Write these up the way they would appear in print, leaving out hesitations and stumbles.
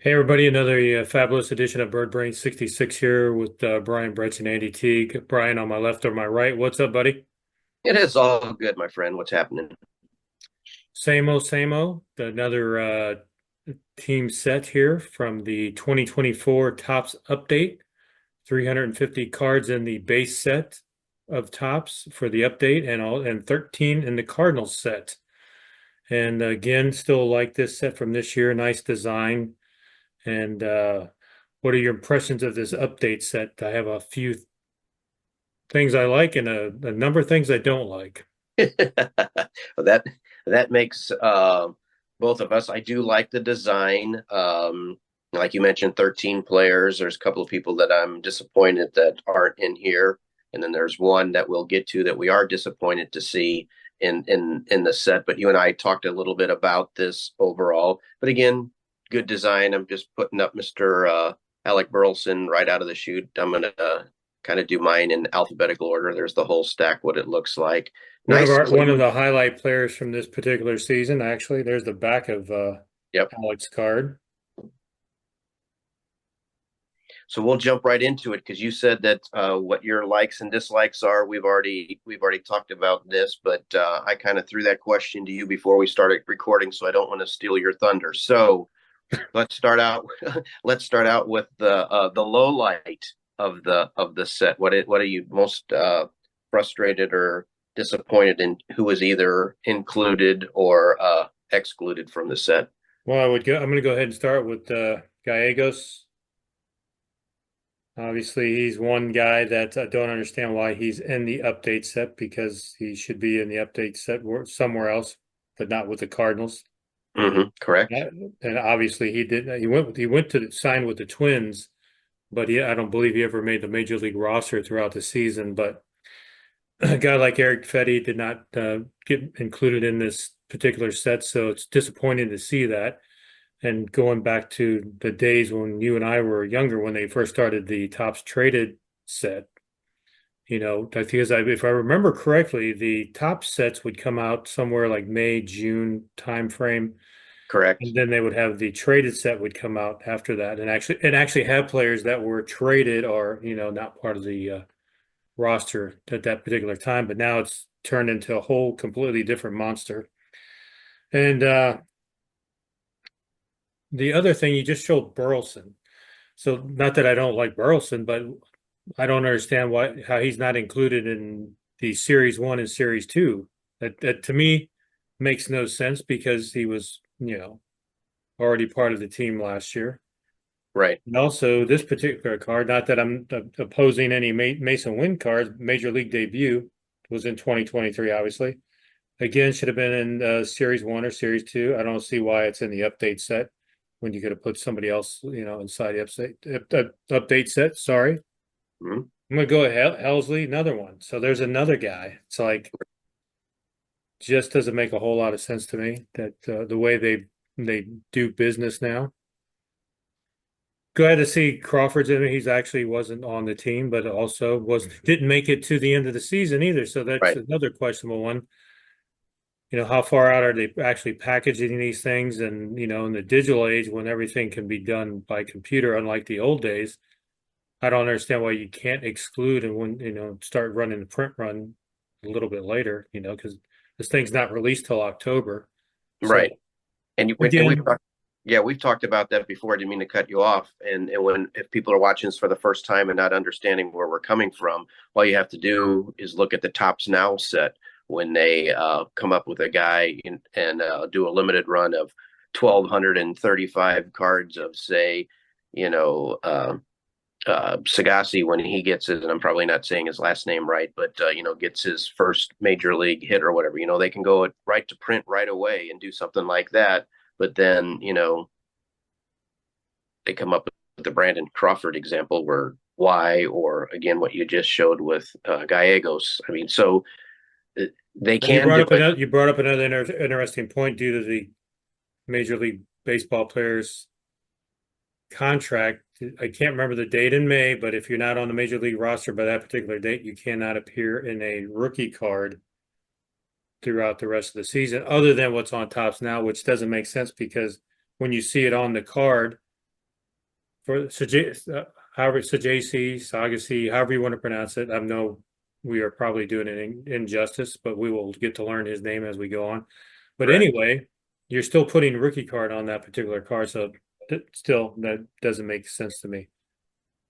Hey everybody, another fabulous edition of Bird Brain 66 here with Brian Bretz and Andy T. Brian on my left or my right. What's up, buddy? It is all good, my friend. What's happening? Same old, same old. Another team set here from the 2024 Topps update. 350 cards in the base set of Topps for the update, and 13 in the Cardinals set. And again, still like this set from this year. Nice design. And what are your impressions of this update set? I have a few things I like and a number of things I don't like. that that makes both of us. I do like the design. Like you mentioned, 13 players. There's a couple of people that I'm disappointed that aren't in here, and then there's one that we'll get to that we are disappointed to see in the set. But you and I talked a little bit about this overall. But again, good design. I'm just putting up Mr. Alec Burleson right out of the chute. I'm gonna kind of do mine in alphabetical order. There's the whole stack, what it looks like. Nice, One of clean. the highlight players from this particular season, actually, there's the back of Yep. Alex card. So we'll jump right into it because you said that what your likes and dislikes are. We've already talked about this, but I kind of threw that question to you before we started recording, so I don't want to steal your thunder. So let's start out. Let's start out with the low light of the set. What are you most frustrated or disappointed in? Who was either included or excluded from the set? Well, I'm going to go ahead and start with Gallegos. Obviously, he's one guy that I don't understand why he's in the update set because he should be in the update set somewhere else, but not with the Cardinals. Correct. Yeah, and obviously he did. He went to sign with the Twins, but I don't believe he ever made the major league roster throughout the season. But a guy like Eric Fetty did not get included in this particular set, so it's disappointing to see that. And going back to the days when you and I were younger, when they first started the Topps traded set, because if I remember correctly, the top sets would come out somewhere like May, June timeframe, and Correct. then they would have the traded set would come out after that, and actually have players that were traded or not part of the roster at that particular time, but now it's turned into a whole completely different monster. And the other thing you just showed Burleson. So not that I don't like Burleson, but I don't understand how he's not included in the Series One and Series Two. That to me makes no sense because he was, already part of the team last year. Right. And also this particular card, not that I'm opposing any Mason Wynn cards, Major League debut was in 2023, obviously. Again, should have been in Series One or Series Two. I don't see why it's in the update set when you could have put somebody else, inside the update set. Sorry. Mhm. I'm gonna go ahead, Helsley, another one. So there's another guy. It's like just doesn't make a whole lot of sense to me that the way they do business now. Glad to see Crawford's in it. He's actually wasn't on the team, but also was didn't make it to the end of the season either. So that's Right. another questionable one. How far out are they actually packaging these things? And, in the digital age when everything can be done by computer, unlike the old days, I don't understand why you can't exclude and when, start running the print run a little bit later, because this thing's not released till October. So Right. And we've again, talked, yeah, we've talked about that before. I didn't mean to cut you off. And when if people are watching this for the first time and not understanding where we're coming from, all you have to do is look at the Tops Now set when they come up with a guy and do a limited run of 1,235 cards of, say, you know, Sagasi when he gets his, and I'm probably not saying his last name right, but gets his first major league hit or whatever. They can go right to print right away and do something like that. But then they come up with the Brandon Crawford example, where why, or again what you just showed with Gallegos. I mean, so they you can brought do up it, another interesting point due to the Major League Baseball players contract. I can't remember the date in May, but if you're not on the major league roster by that particular date, you cannot appear in a rookie card throughout the rest of the season, other than what's on Tops Now, which doesn't make sense because when you see it on the card, for however Sajasi, Sagasi, however you want to pronounce it. I know we are probably doing an injustice, but we will get to learn his name as we go on. But Correct. anyway, you're still putting rookie card on that particular card, so still that doesn't make sense to me.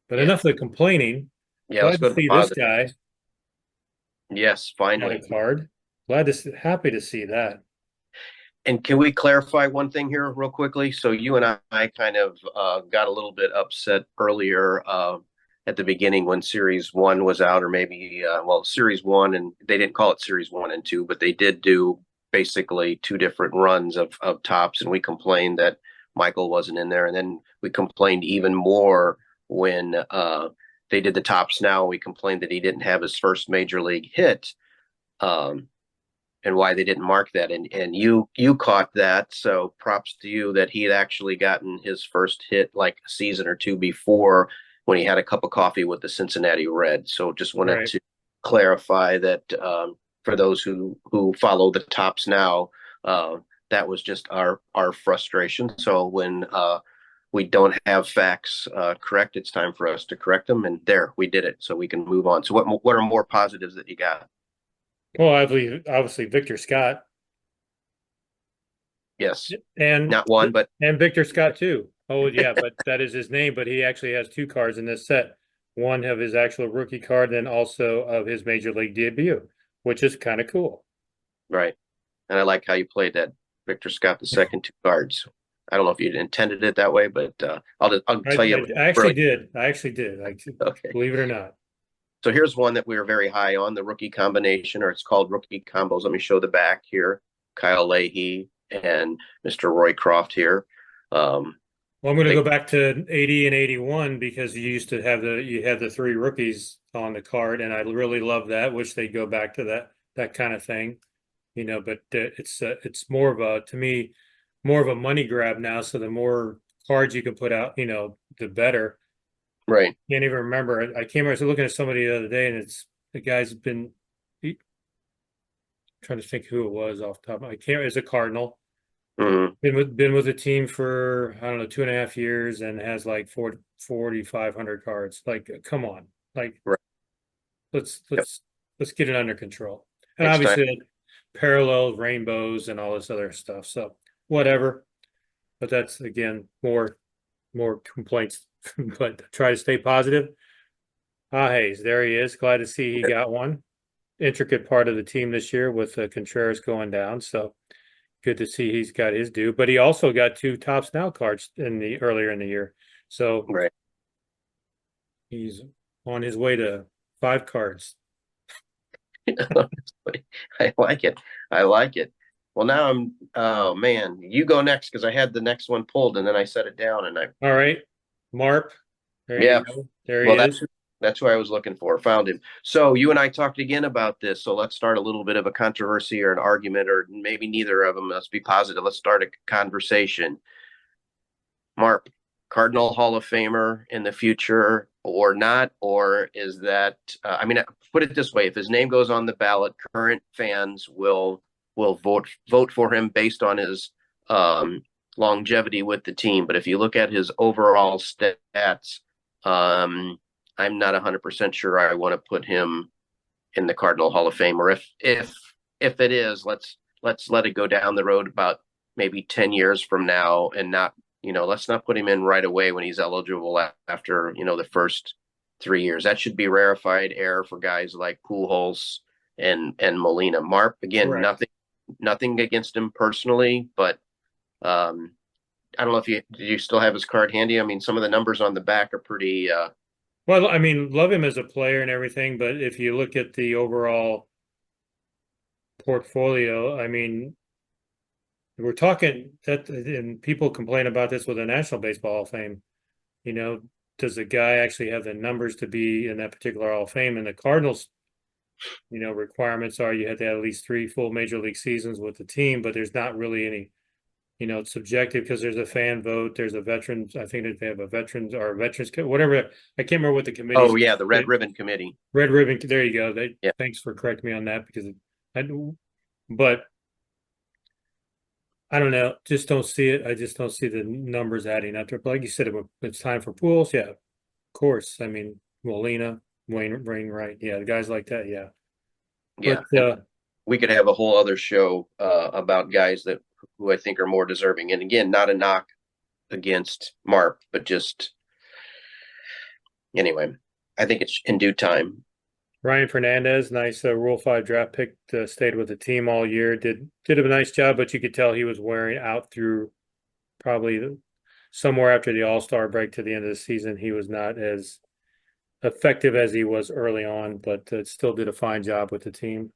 But Yeah. enough of the complaining. Yeah. Let's Glad to go to the see this positive. guy Yes, got a finally. card. Happy to see that. And can we clarify one thing here real quickly? So you and I kind of got a little bit upset earlier at the beginning when Series One was out, or maybe Series One, and they didn't call it Series One and Two, but they did do basically two different runs of tops, and we complained that Michael wasn't in there, and then we complained even more when they did the tops. Now we complained that he didn't have his first major league hit. Um, and why they didn't mark that. And you caught that, so props to you that he had actually gotten his first hit like a season or two before when he had a cup of coffee with the Cincinnati Reds. So just wanted Right. to clarify that for those who follow the tops now, that was just our frustration. So when we don't have facts correct, it's time for us to correct them, and there we did it. So we can move on. So what are more positives that you got? Well, obviously Victor Scott Yes, and not one, but Victor Scott too. Oh yeah, but that is his name. But he actually has two cards in this set. One of his actual rookie card, then also of his major league debut, which is kind of cool. right. And I like how you played that. Victor Scott, the second two cards. I don't know if you intended it that way, but I'll I, tell you I, I actually really. did. I actually did. Okay. Believe it or not. So here's one that we were very high on, the rookie combination, or it's called rookie combos. Let me show the back here. Kyle Leahy and Mr. Roy Croft here. Well, I'm going to They go back to 80 and 81 because you had the three rookies on the card, and I really love that. Wish they'd go back to that kind of thing, But it's more of a to me more of a money grab now. So the more cards you can put out, the better. right. Can't even remember. I came. I was looking at somebody the other day, and it's the guy's been trying to think who it was off the top. I can't. It's a Cardinal. Mm-hmm. Been with the team for I don't know 2.5 years and has like 4,500 cards. Like, come on, like Right. let's Yep. let's let's get it under control. And It's time. obviously, parallels, rainbows, and all this other stuff. So whatever. But that's again more complaints. But try to stay positive. Ah, Hayes, there he is. Glad to see he got one. Intricate part of the team this year with Contreras going down. So good to see he's got his due. But he also got two tops now cards earlier in the year. So Right. he's on his way to 5 cards. I like it. I like it. Well, now oh man, you go next because I had the next one pulled and then I set it down and All right. Marp, there yeah, you go. There he well, is. that's who I was looking for. Found him. So you and I talked again about this. So let's start a little bit of a controversy or an argument, or maybe neither of them. Let's be positive. Let's start a conversation. Mark, Cardinal Hall of Famer in the future or not? Or is that? I mean, put it this way: if his name goes on the ballot, current fans will vote for him based on his um, longevity with the team. But if you look at his overall stats, um, I'm not 100% sure I want to put him in the Cardinal Hall of Fame. Or if it is, let's let it go down the road about maybe 10 years from now and not let's not put him in right away when he's eligible after the first 3 years. That should be rarefied air for guys like Pujols and Molina. Mark, again, Correct. nothing against him personally, but I don't know if you still have his card handy. I mean, some of the numbers on the back are pretty. Well, I mean, love him as a player and everything, but if you look at the overall portfolio, I mean, we're talking that, and people complain about this with the National Baseball Hall of Fame. You know, does the guy actually have the numbers to be in that particular Hall of Fame? And the Cardinals, requirements are you have to have at least 3 full major league seasons with the team, but there's not really any, it's subjective because there's a fan vote, there's a veterans, I think that they have a veterans or a veterans, whatever. I can't remember what the Oh committee's yeah, the Red Ribbon Committee. red ribbon. There you go. Yeah, Thanks for correcting me on that because I, but I don't know. Just don't see it. I just don't see the numbers adding up there. But like you said, it's time for pools. Yeah, of course. I mean, Molina, Wainwright. Yeah, the guys like that. Yeah. But Yeah, and we could have a whole other show about guys that who I think are more deserving. And again, not a knock against Marp, but just anyway, I think it's in due time. Ryan Fernandez, nice Rule 5 draft pick, stayed with the team all year. Did a nice job, but you could tell he was wearing out through probably somewhere after the All-Star break to the end of the season. He was not as effective as he was early on, but still did a fine job with the team.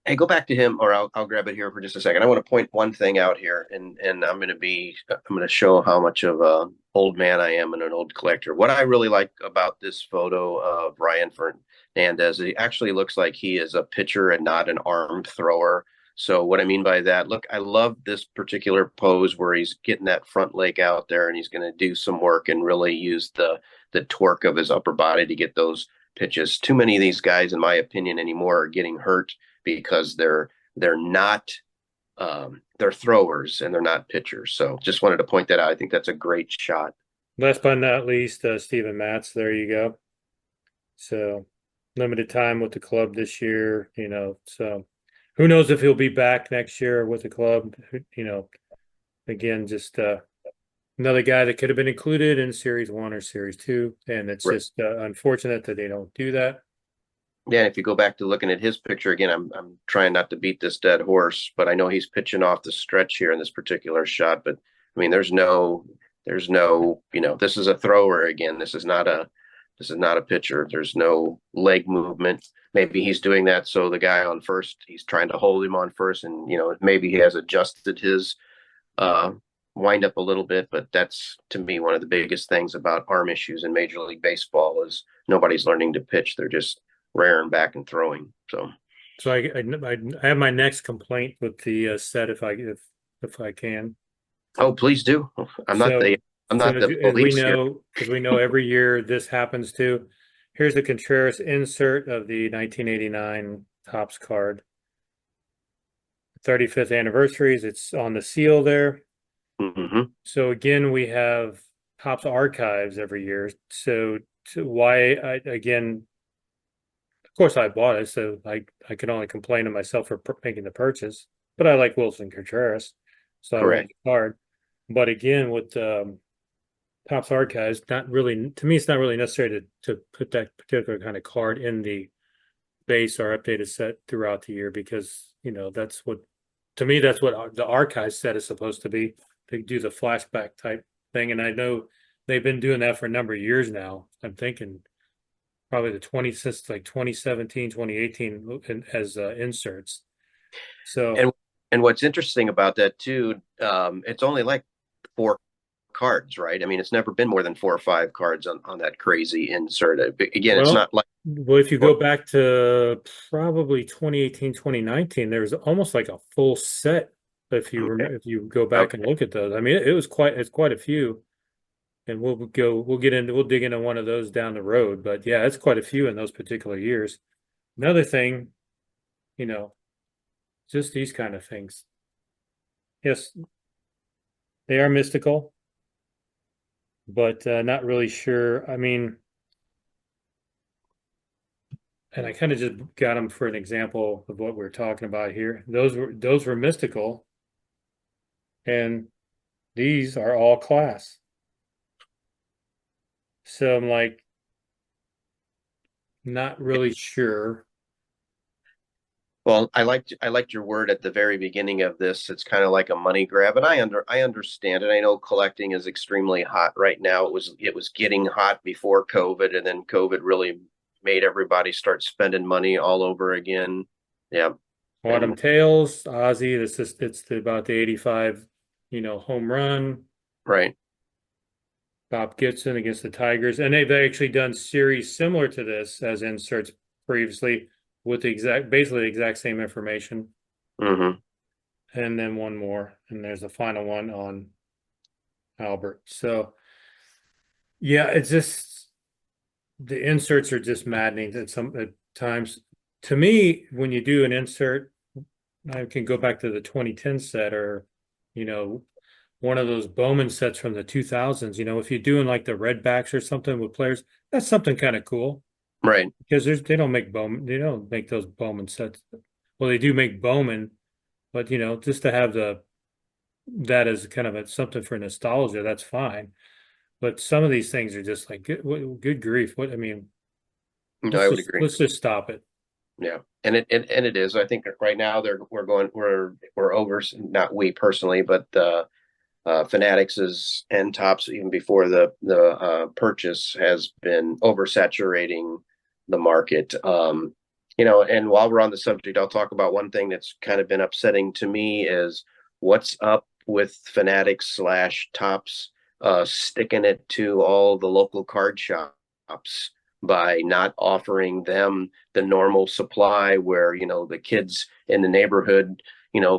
Hey, go back to him, or I'll grab it here for just a second. I want to point one thing out here, and I'm going to show how much of a old man I am and an old collector. What I really like about this photo of Ryan Fernandez, he actually looks like he is a pitcher and not an arm thrower. So what I mean by that, look, I love this particular pose where he's getting that front leg out there and he's going to do some work and really use the torque of his upper body to get those pitches. Too many of these guys, in my opinion, anymore are getting hurt because they're not they're throwers and they're not pitchers. So just wanted to point that out. I think that's a great shot. Last but not least, Steven Matz. There you go. So limited time with the club this year, so who knows if he'll be back next year with the club. Again, just another guy that could have been included in Series 1 or Series 2, and it's Right. just unfortunate that they don't do that. Yeah, if you go back to looking at his picture again, I'm trying not to beat this dead horse, but I know he's pitching off the stretch here in this particular shot. But I mean, this is a thrower again. This is not a pitcher. There's no leg movement. Maybe he's doing that so the guy on first, he's trying to hold him on first, and maybe he has adjusted his uh, wind up a little bit. But that's to me one of the biggest things about arm issues in Major League Baseball is nobody's learning to pitch. They're just rearing back and throwing. So, So I have my next complaint with the set if I can. oh, please do. I'm not So the I'm so not the police here. as we know, every year this happens too. Here's the Contreras insert of the 1989 Topps card. 35th anniversaries. It's on the seal there. Hmm. So again, we have Topps archives every year. So again, of course I bought it, so I can only complain to myself for making the purchase. But I like Wilson Contreras, so I wanted Correct. the card. But again, with Topps archives, not really to me, it's not really necessary to put that particular kind of card in the base or updated set throughout the year because that's what to me that's what the archive set is supposed to be. They do the flashback type thing, and I know they've been doing that for a number of years now. I'm thinking probably the 20 since like 2017, 2018 as inserts. So And and what's interesting about that too, it's only like four cards, right? I mean, it's never been more than four or five cards on that crazy insert. Again, it's well, not like if you go back to probably 2018, 2019, there's almost like a full set okay, if you go back okay, and look at those. I mean, it's quite a few. And we'll dig into one of those down the road. But yeah, it's quite a few in those particular years. Another thing, you know, just these kind of things. Yes, they are mystical, but not really sure. I mean, and I kind of just got them for an example of what we're talking about here. Those were mystical, and these are all class. So I'm like not really sure. well, I liked your word at the very beginning of this. It's kind of like a money grab, and I understand it. I know collecting is extremely hot right now. It was getting hot before COVID, and then COVID really made everybody start spending money all over again. Yeah, Autumn and Tales, Ozzy. About the 85, home run. right. Bob Gibson against the Tigers, and they've actually done series similar to this as inserts previously with basically the exact same information, Hmm. and then one more, and there's a final one on Albert. So yeah, it's just the inserts are just maddening at times. To me, when you do an insert, I can go back to the 2010 set or one of those Bowman sets from the 2000s. If you're doing like the Redbacks or something with players, that's something kind of cool Right. because they don't make those Bowman sets. Well, they do make Bowman, but just to have that as kind of something for nostalgia, that's fine. But some of these things are just like good grief. What I mean, No, let's I would just agree. let's just stop it. Yeah, and it is. I think that right now we're over. Not we personally, but Fanatics is and Tops even before the purchase has been oversaturating the market. And while we're on the subject, I'll talk about one thing that's kind of been upsetting to me is what's up with Fanatics slash Tops sticking it to all the local card shops by not offering them the normal supply where the kids in the neighborhood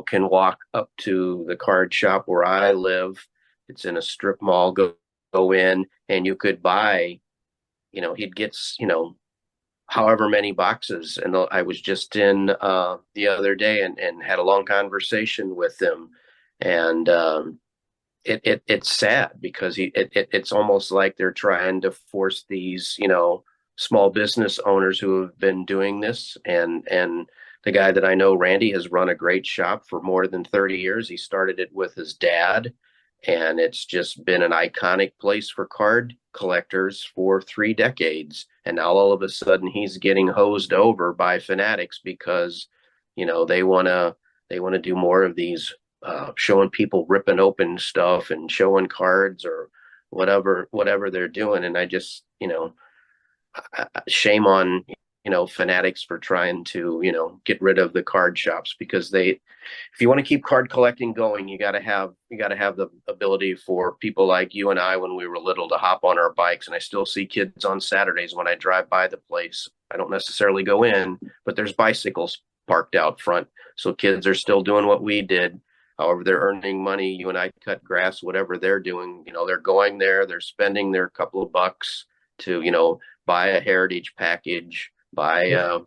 can walk up to the card shop where I live. It's in a strip mall. Go in and you could buy. He'd gets however many boxes. And I was just in the other day and had a long conversation with him, and it's sad because it's almost like they're trying to force these small business owners who have been doing this, and the guy that I know, Randy, has run a great shop for more than 30 years. He started it with his dad, and it's just been an iconic place for card collectors for 3 decades. And now all of a sudden he's getting hosed over by Fanatics because they want to do more of these showing people ripping open stuff and showing cards or whatever they're doing. And I just shame on Fanatics for trying to get rid of the card shops, because if you want to keep card collecting going, you got to have the ability for people like you and I when we were little to hop on our bikes. And I still see kids on Saturdays when I drive by the place. I don't necessarily go in, but there's bicycles parked out front, so kids are still doing what we did. However, they're earning money. You and I cut grass, whatever they're doing, they're going there, they're spending their couple of bucks to buy a heritage package, buy a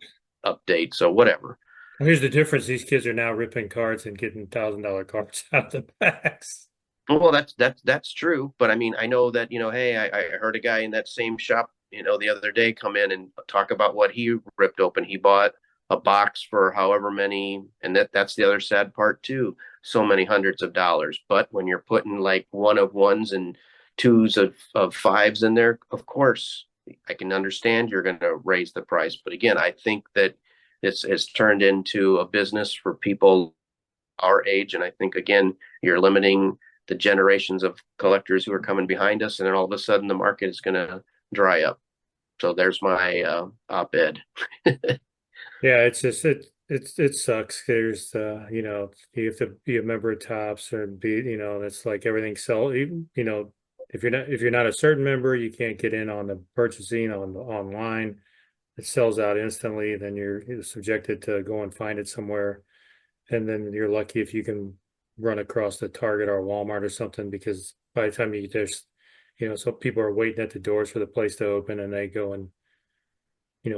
update, so whatever. Here's the difference. These kids are now ripping cards and getting $1,000 cards out of the packs. Well, that's true, but I mean, I know that hey, I heard a guy in that same shop the other day come in and talk about what he ripped open. He bought a box for however many, and that's the other sad part too. So many hundreds of dollars, but when you're putting like one of ones and twos of fives in there, of course I can understand you're going to raise the price. But again, I think that it's turned into a business for people our age, and I think again you're limiting the generations of collectors who are coming behind us, and then all of a sudden the market is going to dry up. So there's my op-ed. Yeah, it's just it sucks. There's you have to be a member of Tops or be it's like everything sell if you're not a certain member, you can't get in on the purchasing on the online. It sells out instantly, then you're subjected to go and find it somewhere. And then you're lucky if you can run across the Target or Walmart or something, because by the time you get there, so people are waiting at the doors for the place to open and they go and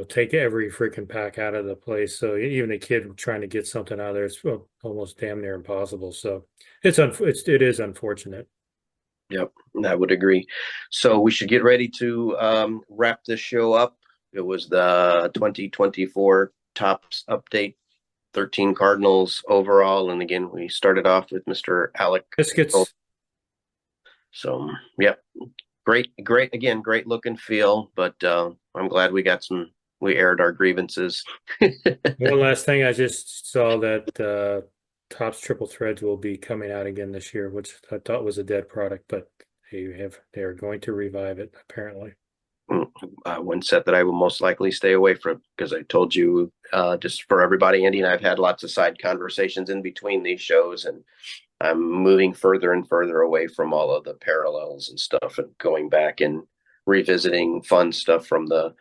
take every freaking pack out of the place. So even a kid trying to get something out of there is almost damn near impossible. So it is unfortunate. Yep, I would agree. So we should get ready to wrap this show up. It was the 2024 Tops update, 13 Cardinals overall. And again, we started off with Mr. Alec. Biscuits. So, yep, great. Again, great look and feel. But I'm glad we aired our grievances. One last thing, I just saw that Topps Triple Threads will be coming out again this year, which I thought was a dead product, but they are going to revive it apparently. One set that I will most likely stay away from, because I told you, just for everybody, Andy and I've had lots of side conversations in between these shows, and I'm moving further and further away from all of the parallels and stuff, and going back and revisiting fun stuff from the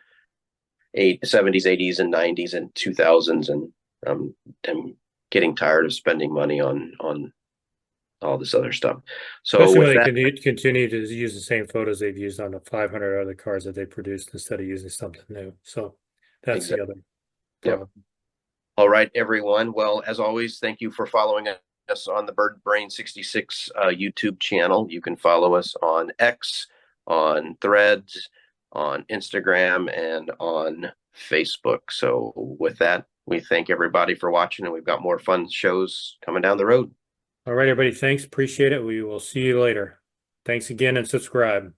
70s, 80s, and 90s and 2000s, and I'm getting tired of spending money on all this other stuff. So Especially with when that, they continue to use the same photos they've used on the 500 other cars that they produced instead of using something new. So that's the exactly. other Yep. problem. All right, everyone. Well, as always, thank you for following us us on the Bird Brain 66 YouTube channel. You can follow us on X, on Threads, on Instagram, and on Facebook. So, with that, we thank everybody for watching, and we've got more fun shows coming down the road. All right, everybody. Thanks. Appreciate it. We will see you later. Thanks again and subscribe.